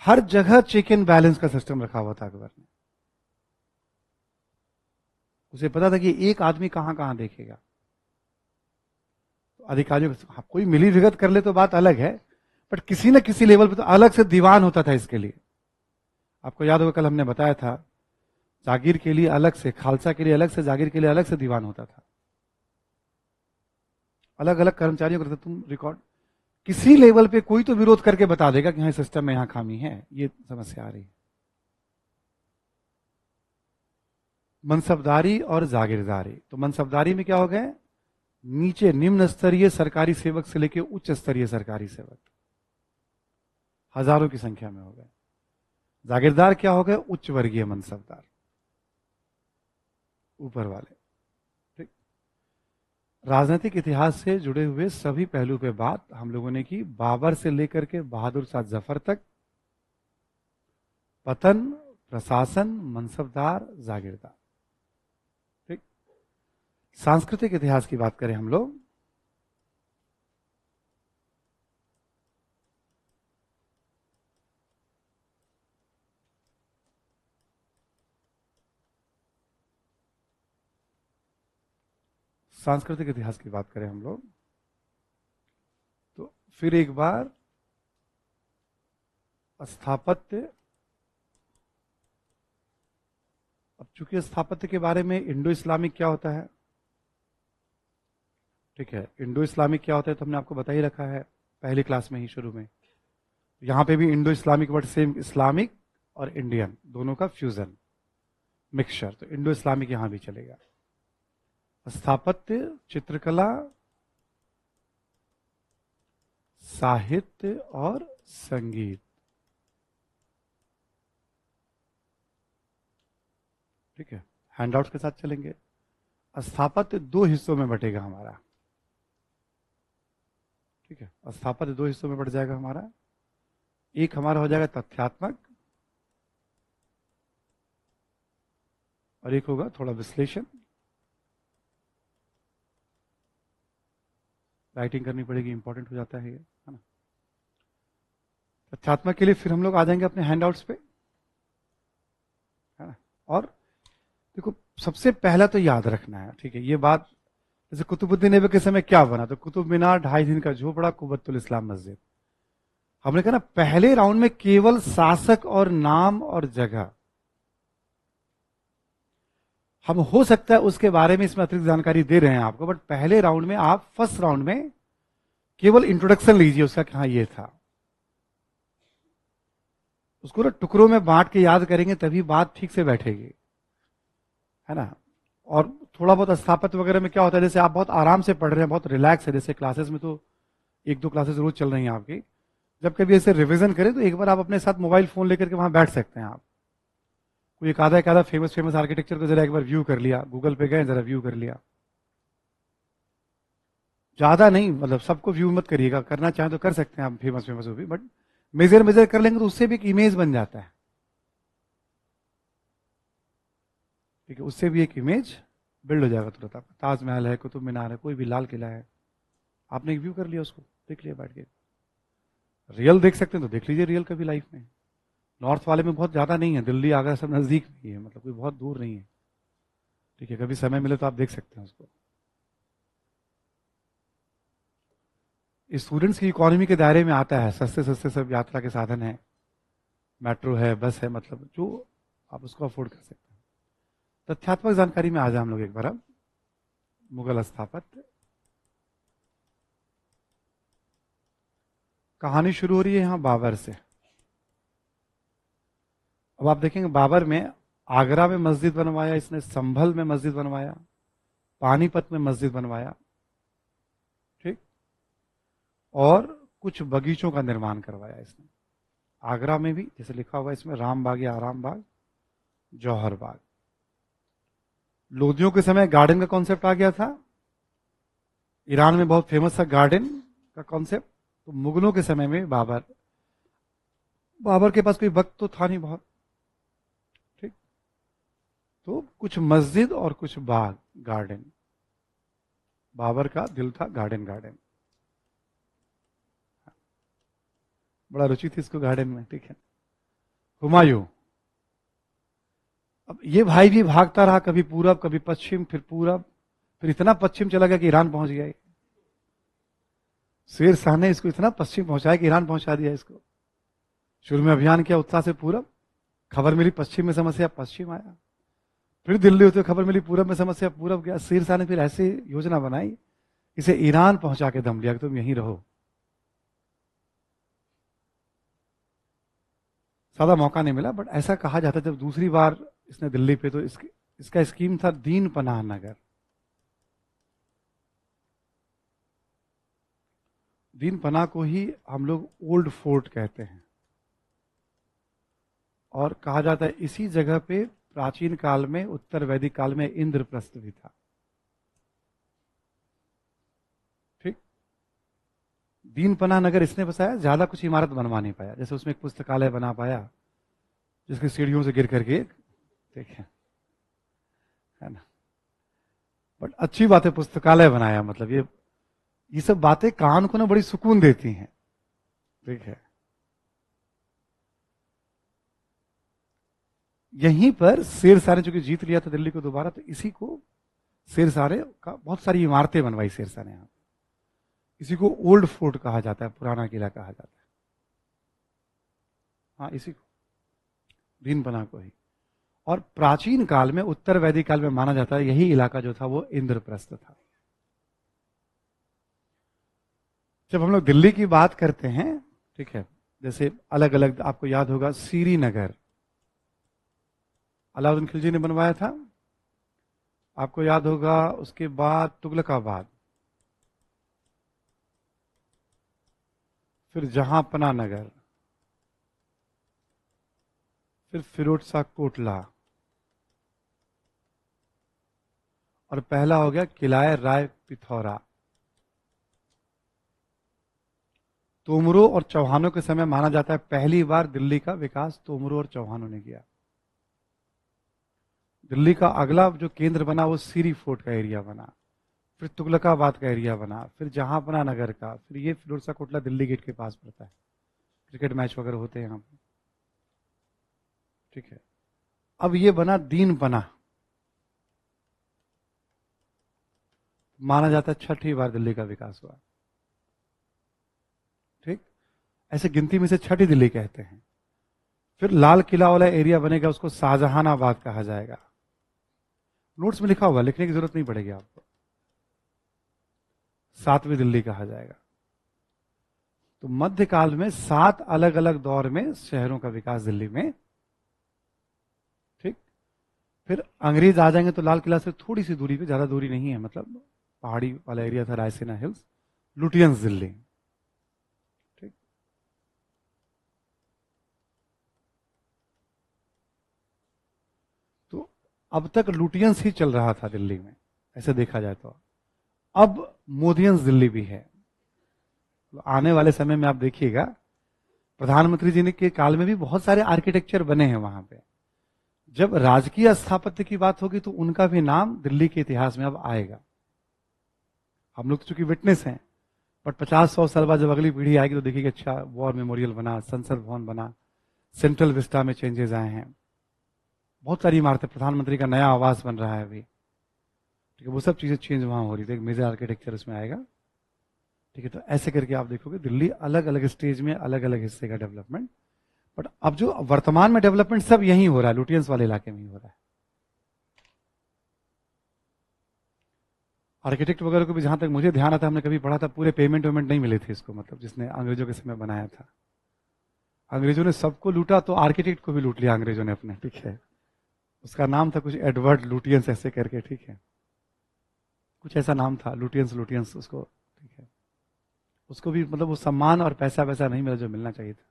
हर जगह चेक एंड बैलेंस का सिस्टम रखा हुआ था अकबर ने। उसे पता था कि एक आदमी कहां कहां देखेगा, तो अधिकारियों को, हाँ, कोई मिली भगत कर ले तो बात अलग है, बट किसी न किसी लेवल पे तो अलग से दीवान होता था इसके लिए। आपको याद होगा कल हमने बताया था, जागीर के लिए अलग से, खालसा के लिए अलग से, जागीर के लिए अलग से दीवान होता था, अलग अलग कर्मचारियों को। तुम रिकॉर्ड किसी लेवल पे कोई तो विरोध करके बता देगा कि हाँ सिस्टम में यहां खामी है, ये समस्या आ रही है। मनसबदारी और जागीरदारी। तो मनसबदारी में क्या हो गए, नीचे निम्न स्तरीय सरकारी सेवक से लेकर उच्च स्तरीय सरकारी सेवक, हजारों की संख्या में हो गए। जागीरदार क्या हो गए, उच्च वर्गीय मनसबदार, ऊपर वाले। ठीक। राजनीतिक इतिहास से जुड़े हुए सभी पहलू पे बात हम लोगों ने की, बाबर से लेकर के बहादुर शाह जफर तक, पतन, प्रशासन, मनसबदार, जागीरदार। ठीक। सांस्कृतिक इतिहास की बात करें हम लोग, सांस्कृतिक इतिहास की बात करें हम लोग, तो फिर एक बार स्थापत्य। अब चूंकि स्थापत्य के बारे में इंडो इस्लामिक क्या होता है, ठीक है, इंडो इस्लामिक क्या होता है तो हमने आपको बता ही रखा है पहली क्लास में ही शुरू में। यहां पे भी Indo Islamic word same, Islamic और इंडियन दोनों का फ्यूजन, मिक्सचर, तो इंडो इस्लामिक यहां भी चलेगा। स्थापत्य, चित्रकला, साहित्य और संगीत। ठीक है, हैंडआउट्स के साथ चलेंगे। स्थापत्य दो हिस्सों में बटेगा हमारा। ठीक है, स्थापत्य दो हिस्सों में बढ़ जाएगा हमारा। एक हमारा हो जाएगा तथ्यात्मक और एक होगा थोड़ा विश्लेषण। राइटिंग करनी पड़ेगी, इंपॉर्टेंट हो जाता है ये, है ना। तथ्यात्मक के लिए फिर हम लोग आ जाएंगे अपने हैंडआउट्स पे, है ना। और देखो सबसे पहला तो याद रखना है, ठीक है, ये बात, जैसे कुतुबुद्दीन ऐबक के समय क्या बना, तो कुतुब मीनार, 2.5 दिन का झोपड़ा, कुबतुल इस्लाम मस्जिद। हमने कहा ना पहले राउंड में केवल शासक और नाम और जगह, हम हो सकता है उसके बारे में इसमें अतिरिक्त जानकारी दे रहे हैं आपको, बट पहले राउंड में आप फर्स्ट राउंड में केवल इंट्रोडक्शन लीजिए उसका कि हाँ ये था। उसको ना टुकड़ों में बांट के याद करेंगे तभी बात ठीक से बैठेगी, है ना। और थोड़ा बहुत स्थापत्य वगैरह में क्या होता है, जैसे आप बहुत आराम से पढ़ रहे हैं, बहुत रिलैक्स है, जैसे क्लासेस में तो 1-2 क्लासेस रोज चल रही हैं आपकी, जब कभी ऐसे रिवीजन करें तो एक बार आप अपने साथ मोबाइल फोन लेकर के वहां बैठ सकते हैं आप। कोई एक आधा फेमस फेमस आर्किटेक्चर को जरा एक बार व्यू कर लिया, गूगल पे गए जरा व्यू कर लिया, ज्यादा नहीं, मतलब सबको व्यू मत करिएगा, करना चाहें तो कर सकते हैं आप फेमस फेमस वो भी, बट मेजर मेजर कर लेंगे तो उससे भी एक इमेज बन जाता है। ठीक है, उससे भी एक इमेज बिल्ड हो जाएगा तुरंत आपका। ताजमहल है, कुतुब मीनार है, कोई भी लाल किला है, आपने एक व्यू कर लिया, उसको देख लिया बैठ के। रियल देख सकते हैं तो देख लीजिए रियल कभी लाइफ में। नॉर्थ वाले में बहुत ज्यादा नहीं है, दिल्ली आगरा सब नजदीक में ही है, मतलब कोई बहुत दूर नहीं है। ठीक है, कभी समय मिले तो आप देख सकते हैं उसको। स्टूडेंट्स की इकोनॉमी के दायरे में आता है, सस्ते सस्ते सब यात्रा के साधन है, मेट्रो है, बस है, मतलब जो आप उसको अफोर्ड कर सकते हैं। तथ्यात्मक जानकारी में आ जाए हम लोग एक बार। अब मुगल स्थापत्य, कहानी शुरू हो रही है यहां बाबर से। अब आप देखेंगे बाबर में आगरा में मस्जिद बनवाया इसने, संभल में मस्जिद बनवाया, पानीपत में मस्जिद बनवाया, ठीक, और कुछ बगीचों का निर्माण करवाया इसने। आगरा में भी जैसे लिखा हुआ है इसमें, राम बाग या आराम बाग, जौहर बाग। लोदियों के समय गार्डन का कॉन्सेप्ट आ गया था, ईरान में बहुत फेमस था गार्डन का कॉन्सेप्ट। तो मुगलों के समय में बाबर बाबर के पास कोई वक्त तो था नहीं बहुत, ठीक, तो कुछ मस्जिद और कुछ बाग, गार्डन, बाबर का दिल था गार्डन गार्डन, बड़ा रुचि थी इसको गार्डन में, ठीक है। हुमायूं, अब ये भाई भी भागता रहा, कभी पूरब कभी पश्चिम, फिर पूरब, फिर इतना पश्चिम चला गया कि ईरान पहुंच गया। शेर शाह ने इसको इतना पश्चिम पहुंचाया कि ईरान पहुंचा दिया इसको। शुरू में अभियान किया उत्साह से पूरब, खबर मिली पश्चिम में समस्या, पश्चिम आया, फिर दिल्ली होते खबर मिली पूरब में समस्या, पूरब गया। शेर शाह ने फिर ऐसी योजना बनाई, इसे ईरान पहुंचा के दम लिया कि तुम यहीं रहो। सादा मौका नहीं मिला, बट ऐसा कहा जाता है जब दूसरी बार इसने दिल्ली पे, तो इसका स्कीम था दीन पनाह नगर। दीन पनाह को ही हम लोग ओल्ड फोर्ट कहते हैं, और कहा जाता है इसी जगह पे प्राचीन काल में, उत्तर वैदिक काल में इंद्रप्रस्थ भी था। ठीक। दीन पनाह नगर इसने बसाया, ज्यादा कुछ इमारत बनवा नहीं पाया। जैसे उसमें एक पुस्तकालय बना पाया जिसकी सीढ़ियों से गिर करके, ठीक है ना। बट अच्छी बात है, पुस्तकालय बनाया, मतलब ये सब बातें कान को ना बड़ी सुकून देती हैं। ठीक है। यहीं पर शेरशाह ने चूंकि जीत लिया था दिल्ली को दोबारा, तो इसी को शेरशाह का बहुत सारी इमारतें बनवाई शेरशाह ने यहाँ। इसी को ओल्ड फोर्ट कहा जाता है, पुराना किला कहा जाता है। हाँ, इसी को, दीन पनाह को ही। और प्राचीन काल में, उत्तर वैदिक काल में माना जाता है यही इलाका जो था वो इंद्रप्रस्थ था। जब हम लोग दिल्ली की बात करते हैं, ठीक है, जैसे अलग अलग, आपको याद होगा श्रीनगर अलाउद्दीन खिलजी ने बनवाया था, आपको याद होगा। उसके बाद तुगलकाबाद, फिर जहांपना नगर, फिर फिरोज शाह कोटला, और पहला हो गया किलाए राय पिथौरा। तोमरों और चौहानों के समय माना जाता है पहली बार दिल्ली का विकास तोमरों और चौहानों ने किया। दिल्ली का अगला जो केंद्र बना वो सीरी फोर्ट का एरिया बना, फिर तुगलकाबाद का एरिया बना, फिर जहांपना नगर का, फिर ये फिरोज शाह कोटला दिल्ली गेट के पास पड़ता है, क्रिकेट मैच वगैरह होते हैं यहाँ पे। ठीक है। अब ये बना दीन पनाह, माना जाता है छठी बार दिल्ली का विकास हुआ। ठीक। ऐसे गिनती में से छठी दिल्ली कहते हैं। फिर लाल किला वाला एरिया बनेगा, उसको शाहजहानाबाद कहा जाएगा। नोट्स में लिखा हुआ, लिखने की जरूरत नहीं पड़ेगी आपको। सातवीं दिल्ली कहा जाएगा। तो मध्यकाल में 7 अलग अलग दौर में शहरों का विकास दिल्ली में। ठीक। फिर अंग्रेज आ जाएंगे तो लाल किला से थोड़ी सी दूरी पे, ज्यादा दूरी नहीं है, मतलब पहाड़ी वाला एरिया था, रायसीना हिल्स, लुटियंस दिल्ली। ठीक। तो अब तक लुटियंस ही चल रहा था दिल्ली में, ऐसे देखा जाए तो। अब मोदियंस दिल्ली भी है। आने वाले समय में आप देखिएगा, प्रधानमंत्री जी ने के काल में भी बहुत सारे आर्किटेक्चर बने हैं वहां पे। जब राजकीय स्थापत्य की बात होगी तो उनका भी नाम दिल्ली के इतिहास में अब आएगा। हम लोग तो चूंकि विटनेस हैं, बट 50-100 साल बाद जब अगली पीढ़ी आएगी तो देखिए अच्छा, वॉर मेमोरियल बना, संसद भवन बना, सेंट्रल विस्टा में चेंजेस आए हैं, बहुत सारी इमारतें, प्रधानमंत्री का नया आवास बन रहा है अभी। ठीक है, वो सब चीजें चेंज वहां हो रही थी, एक मेजर आर्किटेक्चर उसमें आएगा। ठीक है। तो ऐसे करके आप देखोगे दिल्ली अलग अलग स्टेज में, अलग अलग हिस्से का डेवलपमेंट। बट अब जो वर्तमान में डेवलपमेंट सब यही हो रहा है, लुटियंस वाले इलाके में ही हो रहा है। आर्किटेक्ट वगैरह को भी जहां तक मुझे ध्यान आता है, हमने कभी पढ़ा था, पूरे पेमेंट वेमेंट नहीं मिले थे इसको, मतलब जिसने अंग्रेजों के समय बनाया था। अंग्रेजों ने सबको लूटा तो आर्किटेक्ट को भी लूट लिया अंग्रेजों ने अपने। ठीक है। उसका नाम था कुछ एडवर्ड लुटियंस ऐसे करके। ठीक है। कुछ ऐसा नाम था, लुटियंस लुटियंस उसको। ठीक है। उसको भी मतलब वो सम्मान और पैसा वैसा नहीं मिला जो मिलना चाहिए था।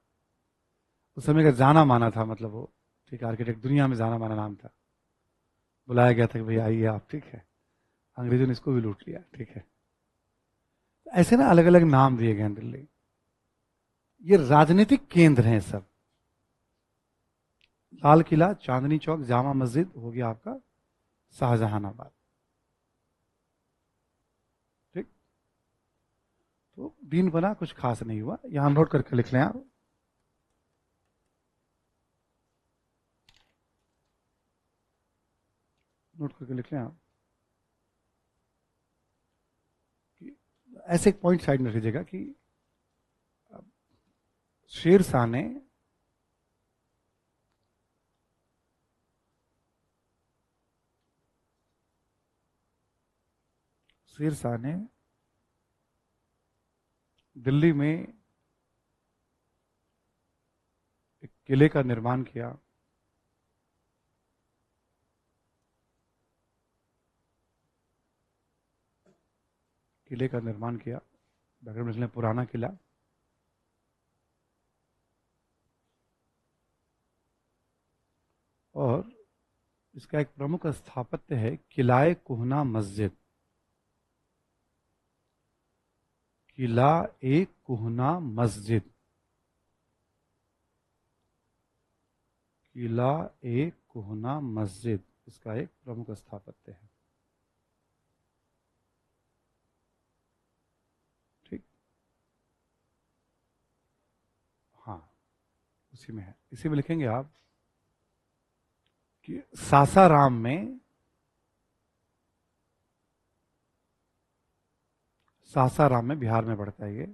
उस समय का जाना माना था, मतलब वो, ठीक है, आर्किटेक्ट दुनिया में जाना माना नाम था। बुलाया गया था कि भाई आइए आप। ठीक है। अंग्रेजों ने इसको भी लूट लिया। ठीक है। ऐसे ना अलग अलग नाम दिए गए हैं दिल्ली। ये राजनीतिक केंद्र हैं सब। लाल किला, चांदनी चौक, जामा मस्जिद हो गया आपका शाहजहानाबाद। ठीक। तो दीन बना कुछ खास नहीं हुआ, यहां नोट करके लिख लें आप। नोट करके लिख लें आप। ऐसे एक पॉइंट साइड में रखिएगा कि शेरशाह ने दिल्ली में एक किले का निर्माण किया, किले का निर्माण किया। बैकग्राउंड में पुराना किला, और इसका एक प्रमुख स्थापत्य है किलाए कुहना मस्जिद। किला ए कुहना मस्जिद, किला ए कुहना मस्जिद इसका एक प्रमुख स्थापत्य है। ठीक, हाँ उसी में है। इसी में लिखेंगे आप कि सासाराम में, सासाराम में बिहार में पड़ता है ये,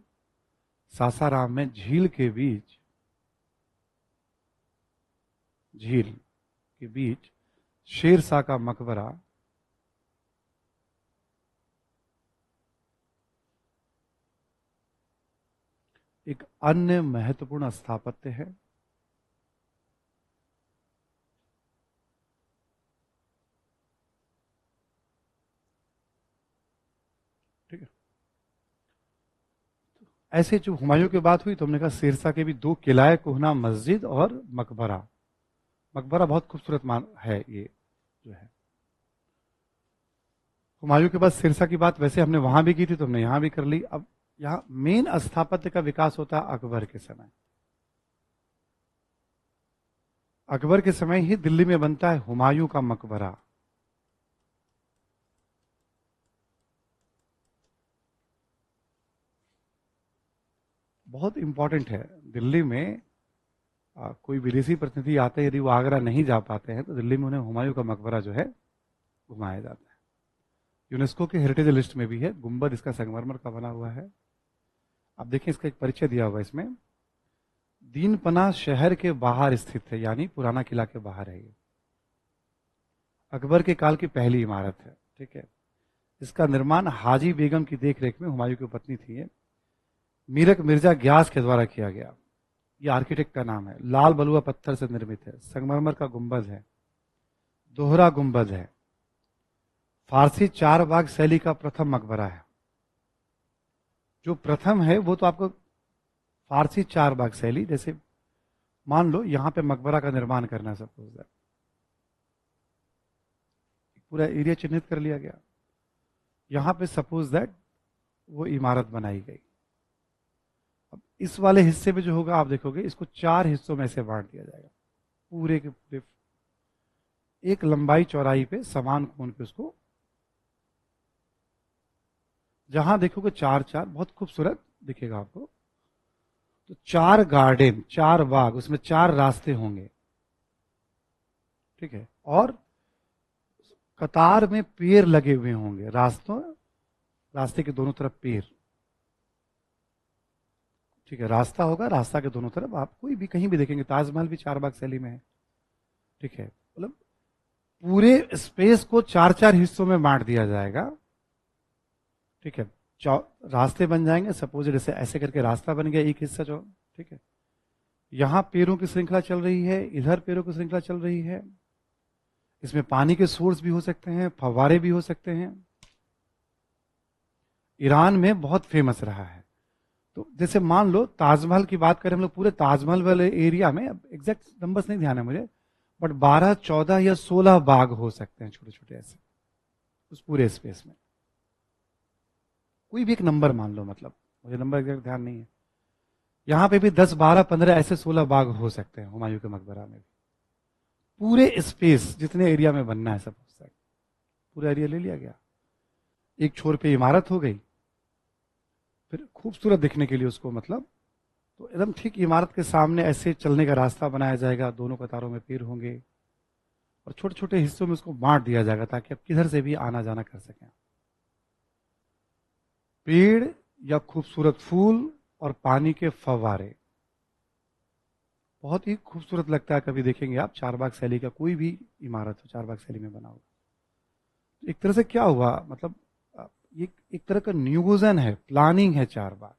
सासाराम में झील के बीच, झील के बीच शेरशाह का मकबरा एक अन्य महत्वपूर्ण स्थापत्य है। ठीक है, ऐसे जो हुमायूं की बात हुई तो हमने कहा शेरशाह के भी दो किलाए कुहना मस्जिद और मकबरा। मकबरा बहुत खूबसूरत मान है ये जो है। हुमायूं के बाद शेरशाह की बात वैसे हमने वहां भी की थी तो हमने यहां भी कर ली। अब यहां मेन स्थापत्य का विकास होता है अकबर के समय। अकबर के समय ही दिल्ली में बनता है हुमायूं का मकबरा। बहुत इंपॉर्टेंट है। दिल्ली में कोई विदेशी प्रतिनिधि आते हैं, यदि वो आगरा नहीं जा पाते हैं तो दिल्ली में उन्हें हुमायूं का मकबरा जो है घुमाया जाता है। यूनेस्को के हेरिटेज लिस्ट में भी है। गुंबद इसका संगमरमर का बना हुआ है। आप देखिए इसका एक परिचय दिया हुआ है इसमें। दीनपना शहर के बाहर स्थित है, यानी पुराना किला के बाहर है ये। अकबर के काल की पहली इमारत है। ठीक है, इसका निर्माण हाजी बेगम की देखरेख में, हुमायूं की पत्नी थी ये, मीरक मिर्जा ग्यास के द्वारा किया गया। ये आर्किटेक्ट का नाम है। लाल बलुआ पत्थर से निर्मित है। संगमरमर का गुंबद है, दोहरा गुंबद है। फारसी चार बाग शैली का प्रथम मकबरा है। जो प्रथम है वो तो आपको फारसी चार बाग शैली, जैसे मान लो यहां पे मकबरा का निर्माण करना है, सपोज दैट पूरा एरिया चिन्हित कर लिया गया, यहां पे सपोज दैट वो इमारत बनाई गई। अब इस वाले हिस्से में जो होगा आप देखोगे इसको चार हिस्सों में से बांट दिया जाएगा। पूरे के पूरे एक लंबाई चौड़ाई पे समान कोण पे उसको, जहां देखोगे चार चार, बहुत खूबसूरत दिखेगा आपको। तो चार गार्डन, चार बाग, उसमें चार रास्ते होंगे। ठीक है, और कतार में पेड़ लगे हुए होंगे। रास्ते के दोनों तरफ पेड़। ठीक है, रास्ता होगा, रास्ता के दोनों तरफ आप कोई भी कहीं भी देखेंगे। ताजमहल भी चार बाग शैली में है। ठीक है, मतलब पूरे स्पेस को चार चार हिस्सों में बांट दिया जाएगा। ठीक है, रास्ते बन जाएंगे। सपोज जैसे ऐसे करके रास्ता बन गया एक हिस्सा जो, ठीक है, यहां पेड़ों की श्रृंखला चल रही है, इधर पेड़ों की श्रृंखला चल रही है। इसमें पानी के सोर्स भी हो सकते हैं, फव्वारे भी हो सकते हैं। ईरान में बहुत फेमस रहा है। तो जैसे मान लो ताजमहल की बात करें हम लोग, पूरे ताजमहल वाले एरिया में, अब एग्जैक्ट नंबर्स नहीं ध्यान है मुझे, बट 12, 14 या 16 बाग हो सकते हैं छोटे छोटे ऐसे उस पूरे स्पेस में। कोई भी एक नंबर मान लो, मतलब मुझे नंबर एग्जैक्ट ध्यान नहीं है। यहां पे भी 10, 12, 15 ऐसे 16 बाग हो सकते हैं हुमायूं के मकबरा में भी। पूरे स्पेस जितने एरिया में बनना है सब पूरा एरिया ले लिया गया। एक छोर पे इमारत हो गई, फिर खूबसूरत दिखने के लिए उसको, मतलब तो एकदम ठीक इमारत के सामने ऐसे चलने का रास्ता बनाया जाएगा। दोनों कतारों में पेड़ होंगे और छोटे छोटे हिस्सों में उसको बांट दिया जाएगा ताकि आप किधर से भी आना जाना कर सकें। पेड़ या खूबसूरत फूल और पानी के फव्वारे, बहुत ही खूबसूरत लगता है। कभी देखेंगे आप चारबाग शैली का कोई भी इमारत हो, चारबाग शैली में बना होगा। एक तरह से क्या हुआ, मतलब ये एक तरह का नियोजन है, प्लानिंग है चारबाग।